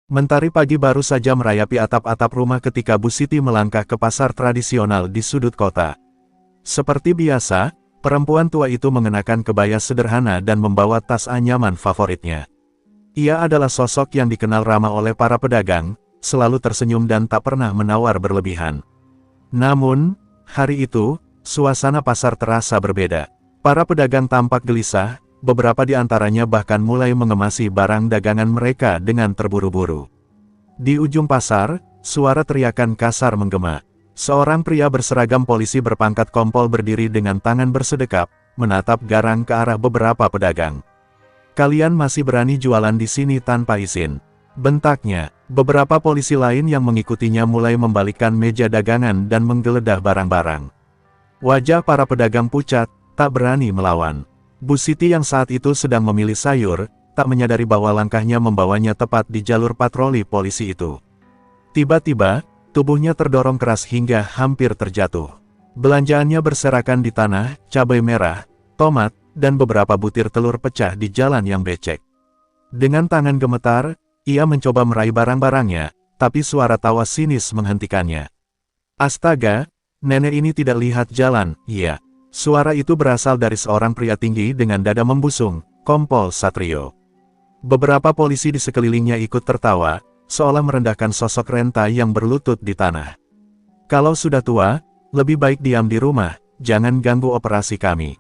Mentari pagi baru saja merayapi atap-atap rumah ketika Bu Siti melangkah ke pasar tradisional di sudut kota. Seperti biasa, perempuan tua itu mengenakan kebaya sederhana dan membawa tas anyaman favoritnya. Ia adalah sosok yang dikenal ramah oleh para pedagang, selalu tersenyum dan tak pernah menawar berlebihan. Namun, hari itu, suasana pasar terasa berbeda. Para pedagang tampak gelisah, beberapa di antaranya bahkan mulai mengemasi barang dagangan mereka dengan terburu-buru. Di ujung pasar, suara teriakan kasar menggema. Seorang pria berseragam polisi berpangkat kompol berdiri dengan tangan bersedekap, menatap garang ke arah beberapa pedagang. "Kalian masih berani jualan di sini tanpa izin?" bentaknya. Beberapa polisi lain yang mengikutinya mulai membalikkan meja dagangan dan menggeledah barang-barang. Wajah para pedagang pucat, tak berani melawan. Bu Siti yang saat itu sedang memilih sayur, tak menyadari bahwa langkahnya membawanya tepat di jalur patroli polisi itu. Tiba-tiba, tubuhnya terdorong keras hingga hampir terjatuh. Belanjaannya berserakan di tanah, cabai merah, tomat, dan beberapa butir telur pecah di jalan yang becek. Dengan tangan gemetar, ia mencoba meraih barang-barangnya, tapi suara tawa sinis menghentikannya. "Astaga, nenek ini tidak lihat jalan." "Iya." Suara itu berasal dari seorang pria tinggi dengan dada membusung, Kompol Satrio. Beberapa polisi di sekelilingnya ikut tertawa, seolah merendahkan sosok renta yang berlutut di tanah. "Kalau sudah tua, lebih baik diam di rumah, jangan ganggu operasi kami."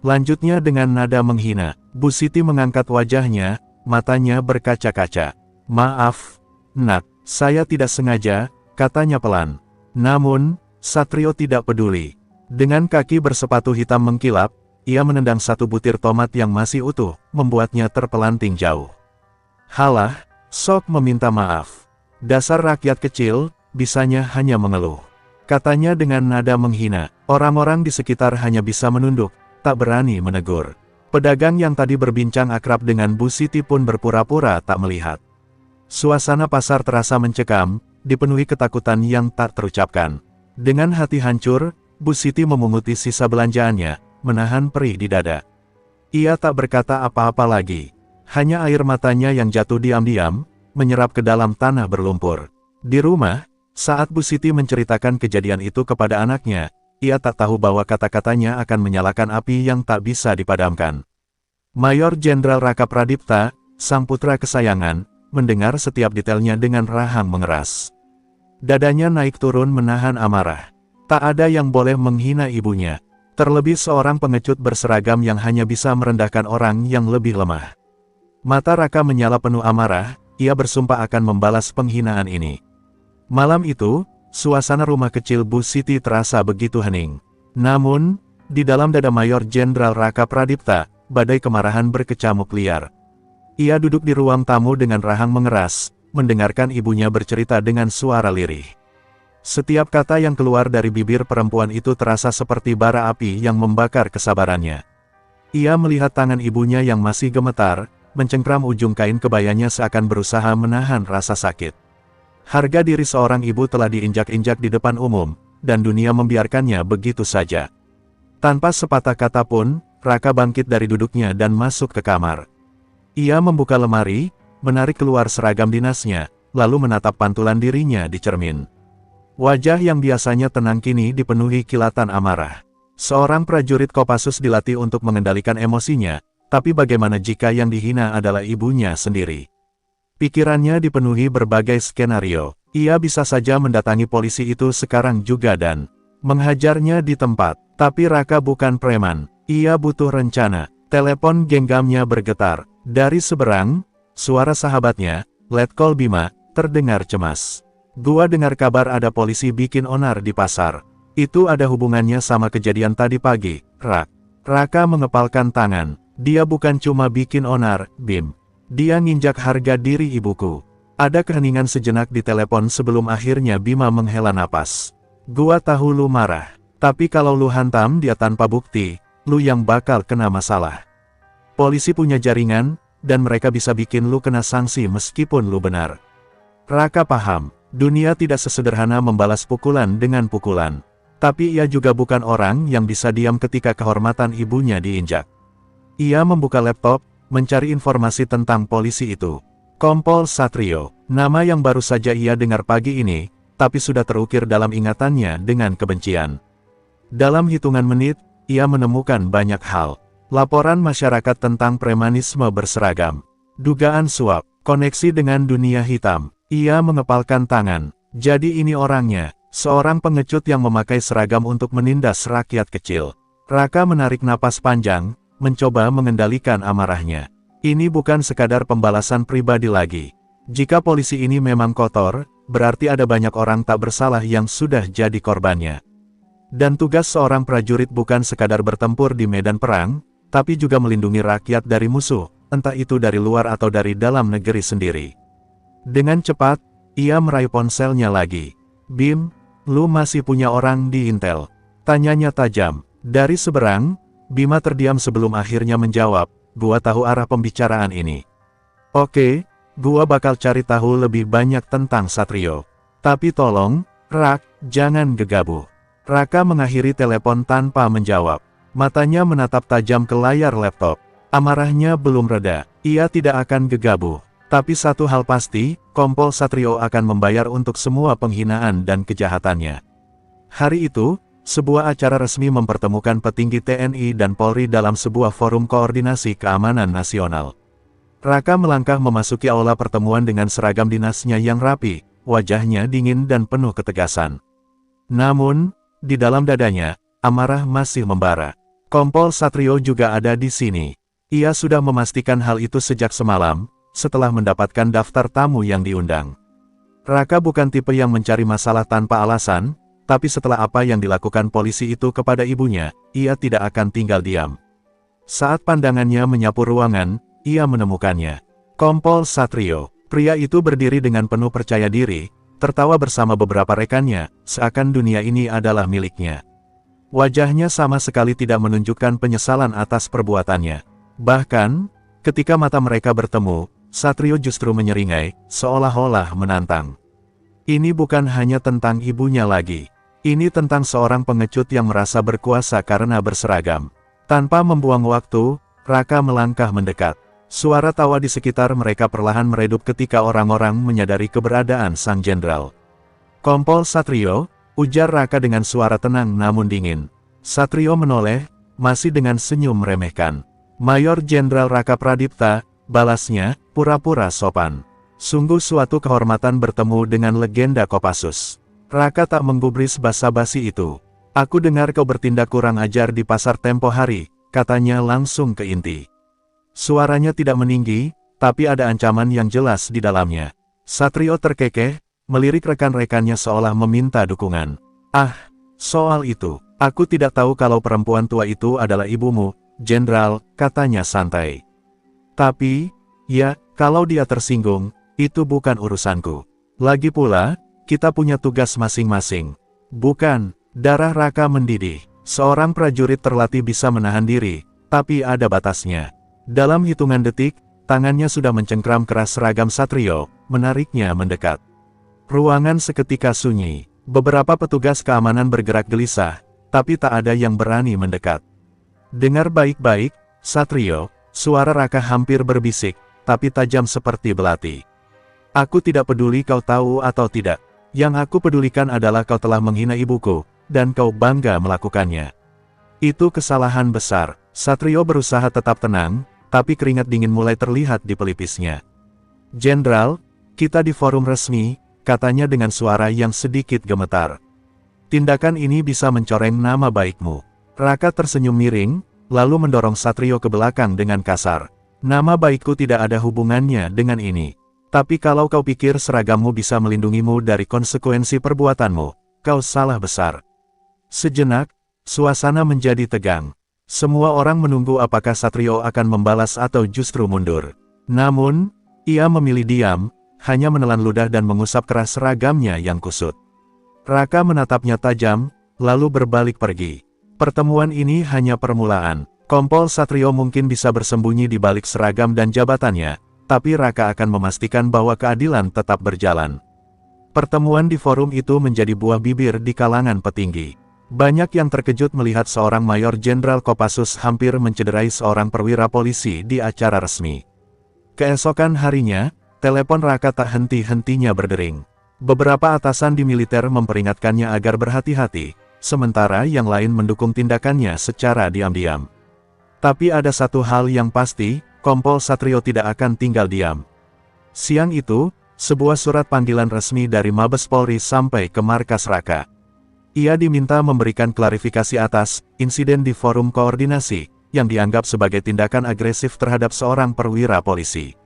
Lanjutnya dengan nada menghina, Bu Siti mengangkat wajahnya, matanya berkaca-kaca. "Maaf, Nak, saya tidak sengaja," katanya pelan. Namun, Satrio tidak peduli. Dengan kaki bersepatu hitam mengkilap, ia menendang satu butir tomat yang masih utuh, membuatnya terpelanting jauh. "Halah, sok meminta maaf. Dasar rakyat kecil, bisanya hanya mengeluh," katanya dengan nada menghina. Orang-orang di sekitar hanya bisa menunduk, tak berani menegur. Pedagang yang tadi berbincang akrab dengan Bu Siti pun berpura-pura tak melihat. Suasana pasar terasa mencekam, dipenuhi ketakutan yang tak terucapkan. Dengan hati hancur, Bu Siti memunguti sisa belanjaannya, menahan perih di dada. Ia tak berkata apa-apa lagi. Hanya air matanya yang jatuh diam-diam, menyerap ke dalam tanah berlumpur. Di rumah, saat Bu Siti menceritakan kejadian itu kepada anaknya, ia tak tahu bahwa kata-katanya akan menyalakan api yang tak bisa dipadamkan. Mayor Jenderal Raka Pradipta, sang putra kesayangan, mendengar setiap detailnya dengan rahang mengeras. Dadanya naik turun menahan amarah. Tak ada yang boleh menghina ibunya, terlebih seorang pengecut berseragam yang hanya bisa merendahkan orang yang lebih lemah. Mata Raka menyala penuh amarah, ia bersumpah akan membalas penghinaan ini. Malam itu, suasana rumah kecil Bu Siti terasa begitu hening. Namun, di dalam dada Mayor Jenderal Raka Pradipta, badai kemarahan berkecamuk liar. Ia duduk di ruang tamu dengan rahang mengeras, mendengarkan ibunya bercerita dengan suara lirih. Setiap kata yang keluar dari bibir perempuan itu terasa seperti bara api yang membakar kesabarannya. Ia melihat tangan ibunya yang masih gemetar, mencengkram ujung kain kebayanya seakan berusaha menahan rasa sakit. Harga diri seorang ibu telah diinjak-injak di depan umum, dan dunia membiarkannya begitu saja. Tanpa sepatah kata pun, Raka bangkit dari duduknya dan masuk ke kamar. Ia membuka lemari, menarik keluar seragam dinasnya, lalu menatap pantulan dirinya di cermin. Wajah yang biasanya tenang kini dipenuhi kilatan amarah. Seorang prajurit Kopassus dilatih untuk mengendalikan emosinya, tapi bagaimana jika yang dihina adalah ibunya sendiri? Pikirannya dipenuhi berbagai skenario. Ia bisa saja mendatangi polisi itu sekarang juga dan menghajarnya di tempat. Tapi Raka bukan preman. Ia butuh rencana. Telepon genggamnya bergetar. Dari seberang, suara sahabatnya, Letkol Bima, terdengar cemas. "Gua dengar kabar ada polisi bikin onar di pasar. Itu ada hubungannya sama kejadian tadi pagi, Rak." Raka mengepalkan tangan. "Dia bukan cuma bikin onar, Bim. Dia nginjak harga diri ibuku." Ada keheningan sejenak di telepon sebelum akhirnya Bima menghela napas. "Gua tahu lu marah. Tapi kalau lu hantam dia tanpa bukti, lu yang bakal kena masalah. Polisi punya jaringan, dan mereka bisa bikin lu kena sanksi meskipun lu benar." Raka paham. Dunia tidak sesederhana membalas pukulan dengan pukulan. Tapi ia juga bukan orang yang bisa diam ketika kehormatan ibunya diinjak. Ia membuka laptop, mencari informasi tentang polisi itu. Kompol Satrio, nama yang baru saja ia dengar pagi ini, tapi sudah terukir dalam ingatannya dengan kebencian. Dalam hitungan menit, ia menemukan banyak hal. Laporan masyarakat tentang premanisme berseragam. Dugaan suap, koneksi dengan dunia hitam. Ia mengepalkan tangan. Jadi ini orangnya, seorang pengecut yang memakai seragam untuk menindas rakyat kecil. Raka menarik napas panjang, mencoba mengendalikan amarahnya. Ini bukan sekadar pembalasan pribadi lagi. Jika polisi ini memang kotor, berarti ada banyak orang tak bersalah yang sudah jadi korbannya. Dan tugas seorang prajurit bukan sekadar bertempur di medan perang, tapi juga melindungi rakyat dari musuh, entah itu dari luar atau dari dalam negeri sendiri. Dengan cepat, ia meraih ponselnya lagi. Bim, lu masih punya orang di Intel? Tanyanya tajam. Dari seberang, Bima terdiam sebelum akhirnya menjawab, gua tahu arah pembicaraan ini. Oke, gua bakal cari tahu lebih banyak tentang Satrio. Tapi tolong, Rak, jangan gegabah. Raka mengakhiri telepon tanpa menjawab. Matanya menatap tajam ke layar laptop. Amarahnya belum reda. Ia tidak akan gegabah. Tapi satu hal pasti, Kompol Satrio akan membayar untuk semua penghinaan dan kejahatannya. Hari itu, sebuah acara resmi mempertemukan petinggi TNI dan Polri dalam sebuah forum koordinasi keamanan nasional. Raka melangkah memasuki aula pertemuan dengan seragam dinasnya yang rapi, wajahnya dingin dan penuh ketegasan. Namun, di dalam dadanya, amarah masih membara. Kompol Satrio juga ada di sini. Ia sudah memastikan hal itu sejak semalam, setelah mendapatkan daftar tamu yang diundang. Raka bukan tipe yang mencari masalah tanpa alasan, tapi setelah apa yang dilakukan polisi itu kepada ibunya, ia tidak akan tinggal diam. Saat pandangannya menyapu ruangan, ia menemukannya. Kompol Satrio, pria itu berdiri dengan penuh percaya diri, tertawa bersama beberapa rekannya, seakan dunia ini adalah miliknya. Wajahnya sama sekali tidak menunjukkan penyesalan atas perbuatannya. Bahkan, ketika mata mereka bertemu, Satrio justru menyeringai, seolah-olah menantang. Ini bukan hanya tentang ibunya lagi. Ini tentang seorang pengecut yang merasa berkuasa karena berseragam. Tanpa membuang waktu, Raka melangkah mendekat. Suara tawa di sekitar mereka perlahan meredup ketika orang-orang menyadari keberadaan sang jenderal. Kompol Satrio, ujar Raka dengan suara tenang namun dingin. Satrio menoleh, masih dengan senyum meremehkan. Mayor Jenderal Raka Pradipta, balasnya, pura-pura sopan. Sungguh suatu kehormatan bertemu dengan legenda Kopassus. Raka tak menggubris basa-basi itu. Aku dengar kau bertindak kurang ajar di pasar tempo hari, katanya langsung ke inti. Suaranya tidak meninggi, tapi ada ancaman yang jelas di dalamnya. Satrio terkekeh, melirik rekan-rekannya seolah meminta dukungan. Ah, soal itu, aku tidak tahu kalau perempuan tua itu adalah ibumu, Jenderal, katanya santai. Tapi, ya, kalau dia tersinggung, itu bukan urusanku. Lagi pula, kita punya tugas masing-masing. Bukan, darah Raka mendidih. Seorang prajurit terlatih bisa menahan diri, tapi ada batasnya. Dalam hitungan detik, tangannya sudah mencengkram keras seragam Satrio, menariknya mendekat. Ruangan seketika sunyi. Beberapa petugas keamanan bergerak gelisah, tapi tak ada yang berani mendekat. Dengar baik-baik, Satrio, suara Raka hampir berbisik, tapi tajam seperti belati. Aku tidak peduli kau tahu atau tidak. Yang aku pedulikan adalah kau telah menghina ibuku, dan kau bangga melakukannya. Itu kesalahan besar. Satrio berusaha tetap tenang, tapi keringat dingin mulai terlihat di pelipisnya. Jenderal, kita di forum resmi, katanya dengan suara yang sedikit gemetar. Tindakan ini bisa mencoreng nama baikmu. Raka tersenyum miring, lalu mendorong Satrio ke belakang dengan kasar. Nama baikku tidak ada hubungannya dengan ini. Tapi kalau kau pikir seragammu bisa melindungimu dari konsekuensi perbuatanmu, kau salah besar. Sejenak, suasana menjadi tegang. Semua orang menunggu apakah Satrio akan membalas atau justru mundur. Namun, ia memilih diam, hanya menelan ludah dan mengusap keras seragamnya yang kusut. Raka menatapnya tajam, lalu berbalik pergi. Pertemuan ini hanya permulaan. Kompol Satrio mungkin bisa bersembunyi di balik seragam dan jabatannya, tapi Raka akan memastikan bahwa keadilan tetap berjalan. Pertemuan di forum itu menjadi buah bibir di kalangan petinggi. Banyak yang terkejut melihat seorang Mayor Jenderal Kopassus hampir mencederai seorang perwira polisi di acara resmi. Keesokan harinya, telepon Raka tak henti-hentinya berdering. Beberapa atasan di militer memperingatkannya agar berhati-hati, sementara yang lain mendukung tindakannya secara diam-diam. Tapi ada satu hal yang pasti, Kompol Satrio tidak akan tinggal diam. Siang itu, sebuah surat panggilan resmi dari Mabes Polri sampai ke markas Raka. Ia diminta memberikan klarifikasi atas insiden di forum koordinasi, yang dianggap sebagai tindakan agresif terhadap seorang perwira polisi.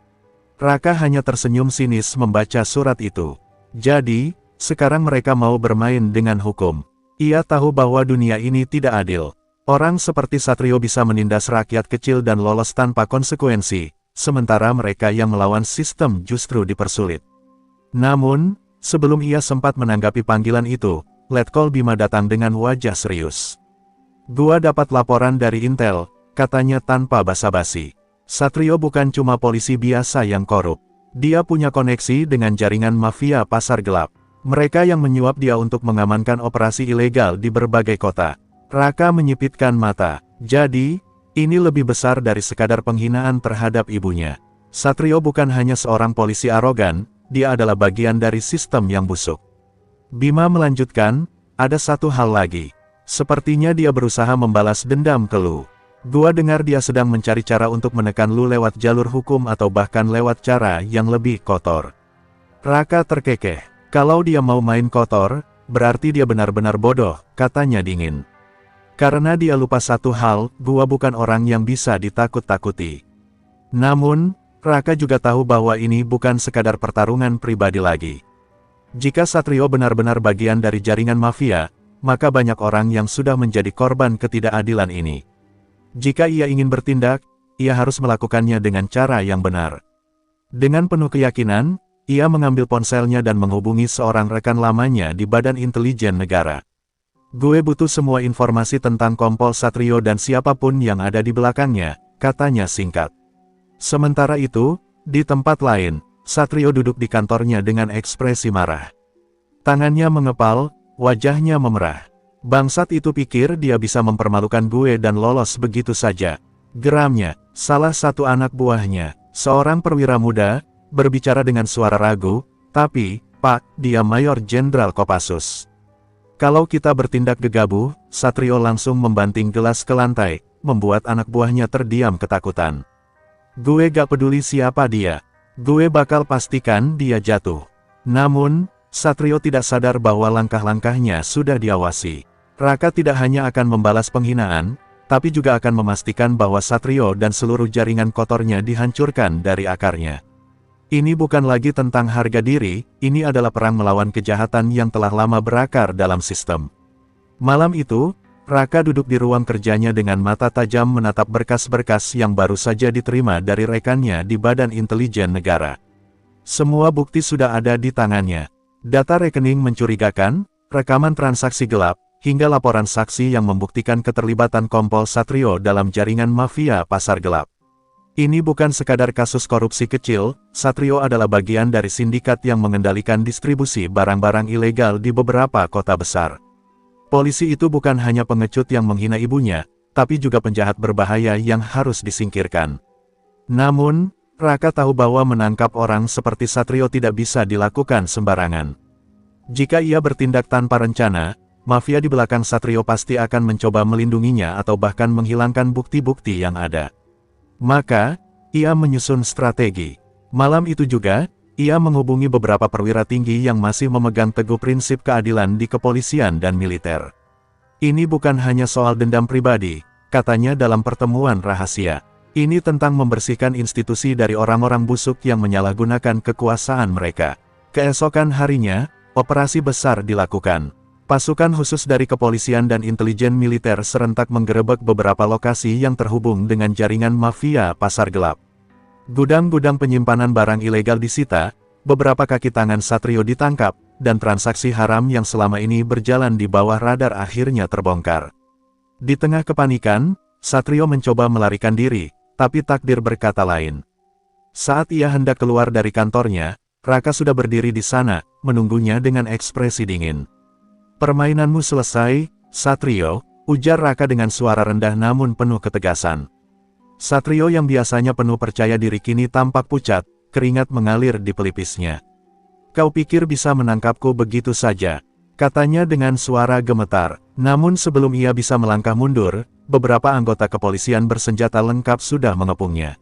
Raka hanya tersenyum sinis membaca surat itu. Jadi, sekarang mereka mau bermain dengan hukum. Ia tahu bahwa dunia ini tidak adil. Orang seperti Satrio bisa menindas rakyat kecil dan lolos tanpa konsekuensi, sementara mereka yang melawan sistem justru dipersulit. Namun, sebelum ia sempat menanggapi panggilan itu, Letkol Bima datang dengan wajah serius. "Gua dapat laporan dari Intel," katanya tanpa basa-basi. "Satrio bukan cuma polisi biasa yang korup. Dia punya koneksi dengan jaringan mafia pasar gelap. Mereka yang menyuap dia untuk mengamankan operasi ilegal di berbagai kota." Raka menyipitkan mata. Jadi, ini lebih besar dari sekadar penghinaan terhadap ibunya. Satrio bukan hanya seorang polisi arogan, dia adalah bagian dari sistem yang busuk. Bima melanjutkan, "Ada satu hal lagi. Sepertinya dia berusaha membalas dendam ke lu. Gua dengar dia sedang mencari cara untuk menekan lu lewat jalur hukum atau bahkan lewat cara yang lebih kotor." Raka terkekeh. "Kalau dia mau main kotor, berarti dia benar-benar bodoh," katanya dingin. "Karena dia lupa satu hal, gua bukan orang yang bisa ditakut-takuti." Namun, Raka juga tahu bahwa ini bukan sekadar pertarungan pribadi lagi. Jika Satrio benar-benar bagian dari jaringan mafia, maka banyak orang yang sudah menjadi korban ketidakadilan ini. Jika ia ingin bertindak, ia harus melakukannya dengan cara yang benar. Dengan penuh keyakinan, ia mengambil ponselnya dan menghubungi seorang rekan lamanya di Badan Intelijen Negara. "Gue butuh semua informasi tentang Kompol Satrio dan siapapun yang ada di belakangnya," katanya singkat. Sementara itu, di tempat lain, Satrio duduk di kantornya dengan ekspresi marah. Tangannya mengepal, wajahnya memerah. "Bangsat itu pikir dia bisa mempermalukan gue dan lolos begitu saja," geramnya. Salah satu anak buahnya, seorang perwira muda, berbicara dengan suara ragu, "Tapi, Pak, dia Mayor Jenderal Kopassus." "Kalau kita bertindak gegabah," Satrio langsung membanting gelas ke lantai, membuat anak buahnya terdiam ketakutan. "Gue gak peduli siapa dia. Gue bakal pastikan dia jatuh." Namun, Satrio tidak sadar bahwa langkah-langkahnya sudah diawasi. Raka tidak hanya akan membalas penghinaan, tapi juga akan memastikan bahwa Satrio dan seluruh jaringan kotornya dihancurkan dari akarnya. Ini bukan lagi tentang harga diri, ini adalah perang melawan kejahatan yang telah lama berakar dalam sistem. Malam itu, Raka duduk di ruang kerjanya dengan mata tajam menatap berkas-berkas yang baru saja diterima dari rekannya di Badan Intelijen Negara. Semua bukti sudah ada di tangannya. Data rekening mencurigakan, rekaman transaksi gelap, hingga laporan saksi yang membuktikan keterlibatan Kompol Satrio dalam jaringan mafia pasar gelap. Ini bukan sekadar kasus korupsi kecil, Satrio adalah bagian dari sindikat yang mengendalikan distribusi barang-barang ilegal di beberapa kota besar. Polisi itu bukan hanya pengecut yang menghina ibunya, tapi juga penjahat berbahaya yang harus disingkirkan. Namun, Raka tahu bahwa menangkap orang seperti Satrio tidak bisa dilakukan sembarangan. Jika ia bertindak tanpa rencana, mafia di belakang Satrio pasti akan mencoba melindunginya atau bahkan menghilangkan bukti-bukti yang ada. Maka, ia menyusun strategi. Malam itu juga, ia menghubungi beberapa perwira tinggi yang masih memegang teguh prinsip keadilan di kepolisian dan militer. "Ini bukan hanya soal dendam pribadi," katanya dalam pertemuan rahasia. "Ini tentang membersihkan institusi dari orang-orang busuk yang menyalahgunakan kekuasaan mereka." Keesokan harinya, operasi besar dilakukan. Pasukan khusus dari kepolisian dan intelijen militer serentak menggerebek beberapa lokasi yang terhubung dengan jaringan mafia pasar gelap. Gudang-gudang penyimpanan barang ilegal disita, beberapa kaki tangan Satrio ditangkap, dan transaksi haram yang selama ini berjalan di bawah radar akhirnya terbongkar. Di tengah kepanikan, Satrio mencoba melarikan diri, tapi takdir berkata lain. Saat ia hendak keluar dari kantornya, Raka sudah berdiri di sana, menunggunya dengan ekspresi dingin. "Permainanmu selesai, Satrio," ujar Raka dengan suara rendah namun penuh ketegasan. Satrio yang biasanya penuh percaya diri kini tampak pucat, keringat mengalir di pelipisnya. "Kau pikir bisa menangkapku begitu saja?" katanya dengan suara gemetar. Namun sebelum ia bisa melangkah mundur, beberapa anggota kepolisian bersenjata lengkap sudah mengepungnya.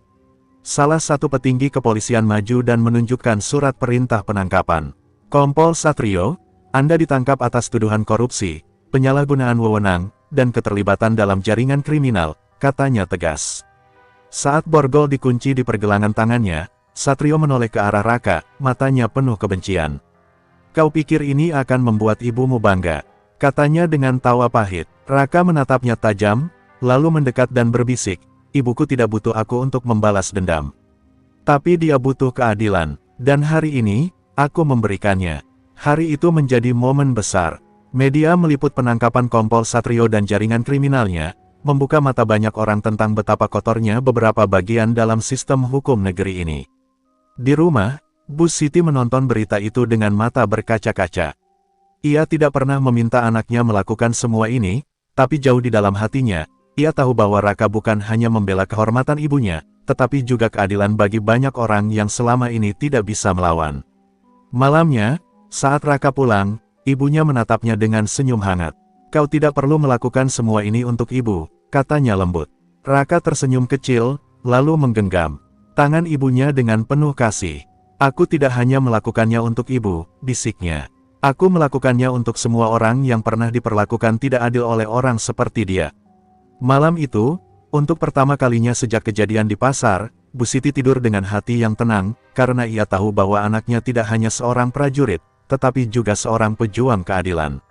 Salah satu petinggi kepolisian maju dan menunjukkan surat perintah penangkapan. "Kompol Satrio, Anda ditangkap atas tuduhan korupsi, penyalahgunaan wewenang, dan keterlibatan dalam jaringan kriminal," katanya tegas. Saat borgol dikunci di pergelangan tangannya, Satrio menoleh ke arah Raka, matanya penuh kebencian. "Kau pikir ini akan membuat ibumu bangga?" katanya dengan tawa pahit. Raka menatapnya tajam, lalu mendekat dan berbisik, "Ibuku tidak butuh aku untuk membalas dendam. Tapi dia butuh keadilan, dan hari ini, aku memberikannya." Hari itu menjadi momen besar. Media meliput penangkapan Kompol Satrio dan jaringan kriminalnya, membuka mata banyak orang tentang betapa kotornya beberapa bagian dalam sistem hukum negeri ini. Di rumah, Bu Siti menonton berita itu dengan mata berkaca-kaca. Ia tidak pernah meminta anaknya melakukan semua ini, tapi jauh di dalam hatinya, ia tahu bahwa Raka bukan hanya membela kehormatan ibunya, tetapi juga keadilan bagi banyak orang yang selama ini tidak bisa melawan. Malamnya, saat Raka pulang, ibunya menatapnya dengan senyum hangat. "Kau tidak perlu melakukan semua ini untuk ibu," katanya lembut. Raka tersenyum kecil, lalu menggenggam tangan ibunya dengan penuh kasih. "Aku tidak hanya melakukannya untuk ibu," bisiknya. "Aku melakukannya untuk semua orang yang pernah diperlakukan tidak adil oleh orang seperti dia." Malam itu, untuk pertama kalinya sejak kejadian di pasar, Bu Siti tidur dengan hati yang tenang, karena ia tahu bahwa anaknya tidak hanya seorang prajurit, tetapi juga seorang pejuang keadilan.